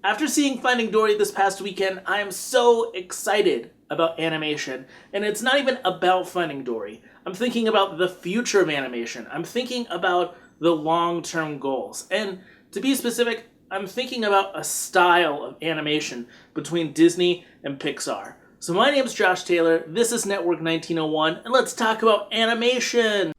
After seeing Finding Dory this past weekend, I am so excited about animation. And it's not even about Finding Dory. I'm thinking about the future of animation. I'm thinking about the long-term goals. And to be specific, I'm thinking about a style of animation between Disney and Pixar. So my name's Josh Taylor, this is Network 1901, and let's talk about animation!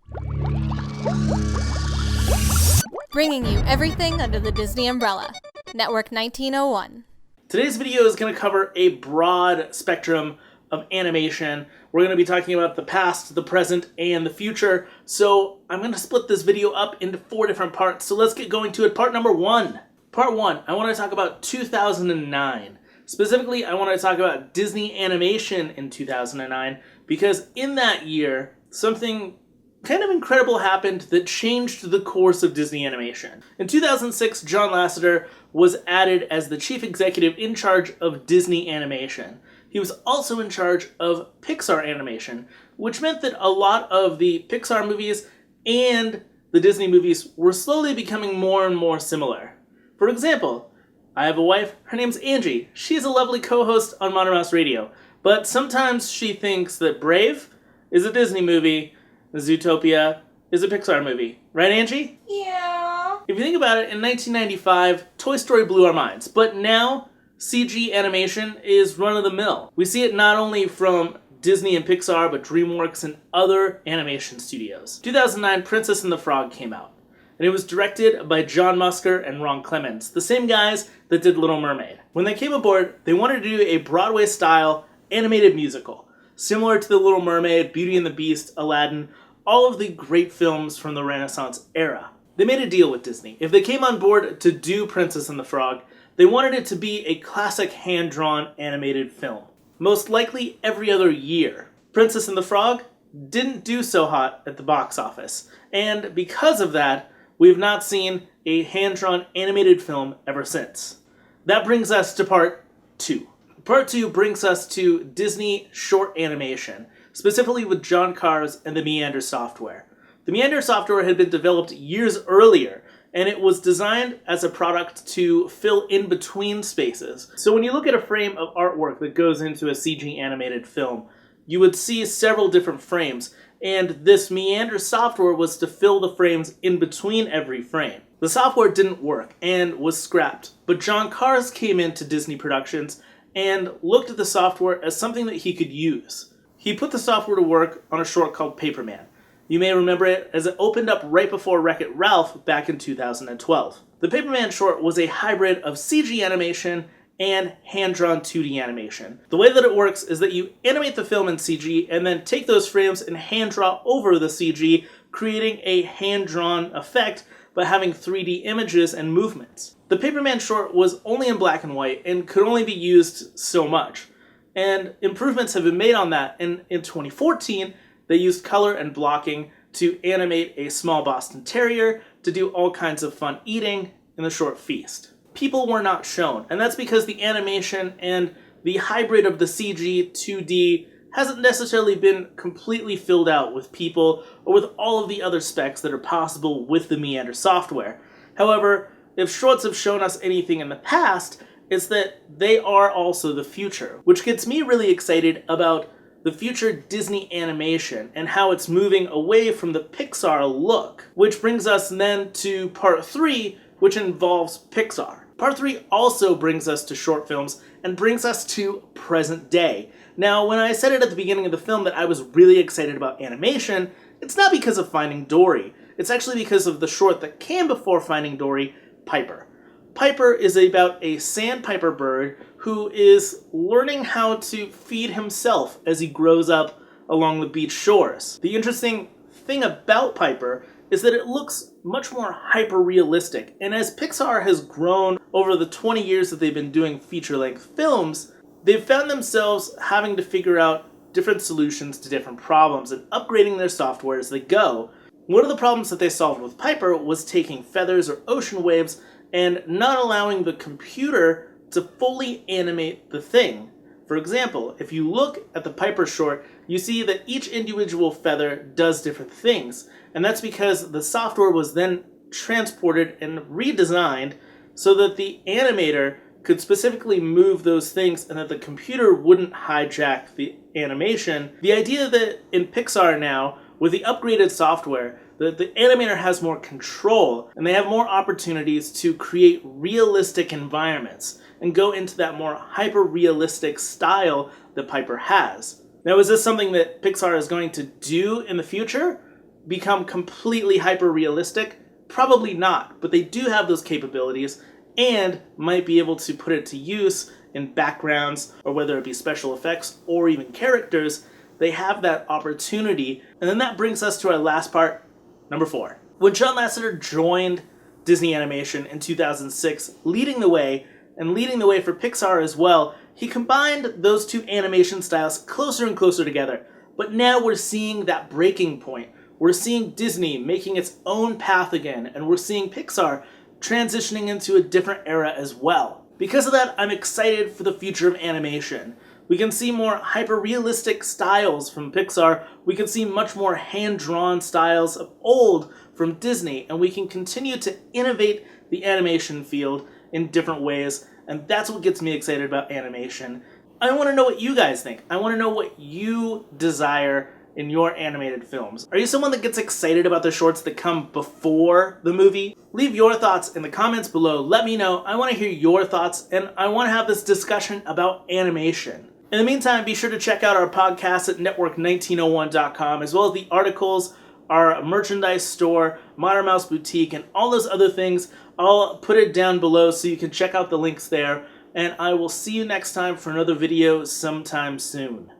Bringing you everything under the Disney umbrella. Network 1901. Today's video is going to cover a broad spectrum of animation. We're going to be talking about the past, the present, and the future. So I'm going to split this video up into 4 different parts. So let's get going to it. Part number 1. Part 1, I want to talk about 2009. Specifically, I want to talk about Disney animation in 2009 because in that year, something kind of incredible happened that changed the course of Disney animation. In 2006, John Lasseter was added as the chief executive in charge of Disney animation. He was also in charge of Pixar animation, which meant that a lot of the Pixar movies and the Disney movies were slowly becoming more and more similar. For example, I have a wife, her name's Angie. She's a lovely co-host on Modern Mouse Radio, but sometimes she thinks that Brave is a Disney movie, Zootopia is a Pixar movie. Right, Angie? Yeah. If you think about it, in 1995, Toy Story blew our minds, but now CG animation is run-of-the-mill. We see it not only from Disney and Pixar, but DreamWorks and other animation studios. 2009, Princess and the Frog came out, and it was directed by John Musker and Ron Clements, the same guys that did Little Mermaid. When they came aboard, they wanted to do a Broadway-style animated musical, similar to The Little Mermaid, Beauty and the Beast, Aladdin, all of the great films from the Renaissance era. They made a deal with Disney. If they came on board to do Princess and the Frog, they wanted it to be a classic hand-drawn animated film, most likely every other year. Princess and the Frog didn't do so hot at the box office, and because of that, we've not seen a hand-drawn animated film ever since. That brings us to part 2. Part 2 brings us to Disney short animation, specifically with John Cars and the Meander software. The Meander software had been developed years earlier, and it was designed as a product to fill in between spaces. So when you look at a frame of artwork that goes into a CG animated film, you would see several different frames, and this Meander software was to fill the frames in between every frame. The software didn't work and was scrapped, but John Cars came into Disney Productions and looked at the software as something that he could use. He put the software to work on a short called Paperman. You may remember it as it opened up right before Wreck-It Ralph back in 2012. The Paperman short was a hybrid of CG animation and hand-drawn 2D animation. The way that it works is that you animate the film in CG and then take those frames and hand-draw over the CG, creating a hand-drawn effect but having 3D images and movements. The Paperman short was only in black and white and could only be used so much. And improvements have been made on that, and in 2014, they used color and blocking to animate a small Boston Terrier to do all kinds of fun eating in the short feast. People were not shown, and that's because the animation and the hybrid of the CG 2D hasn't necessarily been completely filled out with people or with all of the other specs that are possible with the Meander software. However, if shorts have shown us anything in the past, it's that they are also the future, which gets me really excited about the future Disney animation and how it's moving away from the Pixar look. Which brings us then to part 3, which involves Pixar. Part 3 also brings us to short films and brings us to present day. Now, when I said it at the beginning of the film that I was really excited about animation, it's not because of Finding Dory. It's actually because of the short that came before Finding Dory, Piper. Piper is about a sandpiper bird who is learning how to feed himself as he grows up along the beach shores. The interesting thing about Piper is that it looks much more hyper-realistic, and as Pixar has grown over the 20 years that they've been doing feature-length films, they've found themselves having to figure out different solutions to different problems and upgrading their software as they go. One of the problems that they solved with Piper was taking feathers or ocean waves and not allowing the computer to fully animate the thing. For example, if you look at the Piper short, you see that each individual feather does different things, and that's because the software was then transported and redesigned so that the animator could specifically move those things and that the computer wouldn't hijack the animation. The idea that in Pixar now, with the upgraded software, the animator has more control and they have more opportunities to create realistic environments and go into that more hyper-realistic style that Piper has. Now, is this something that Pixar is going to do in the future? Become completely hyper-realistic? Probably not, but they do have those capabilities and might be able to put it to use in backgrounds, or whether it be special effects or even characters. They have that opportunity. And then that brings us to our last part, number 4. When John Lasseter joined Disney Animation in 2006, leading the way for Pixar as well, he combined those two animation styles closer and closer together. But now we're seeing that breaking point. We're seeing Disney making its own path again, and we're seeing Pixar transitioning into a different era as well. Because of that, I'm excited for the future of animation. We can see more hyper-realistic styles from Pixar, we can see much more hand-drawn styles of old from Disney, and we can continue to innovate the animation field in different ways, and that's what gets me excited about animation. I want to know what you guys think. I want to know what you desire in your animated films. Are you someone that gets excited about the shorts that come before the movie? Leave your thoughts in the comments below. Let me know. I want to hear your thoughts, and I want to have this discussion about animation. In the meantime, be sure to check out our podcast at network1901.com, as well as the articles, our merchandise store, Modern Mouse Boutique, and all those other things. I'll put it down below so you can check out the links there, and I will see you next time for another video sometime soon.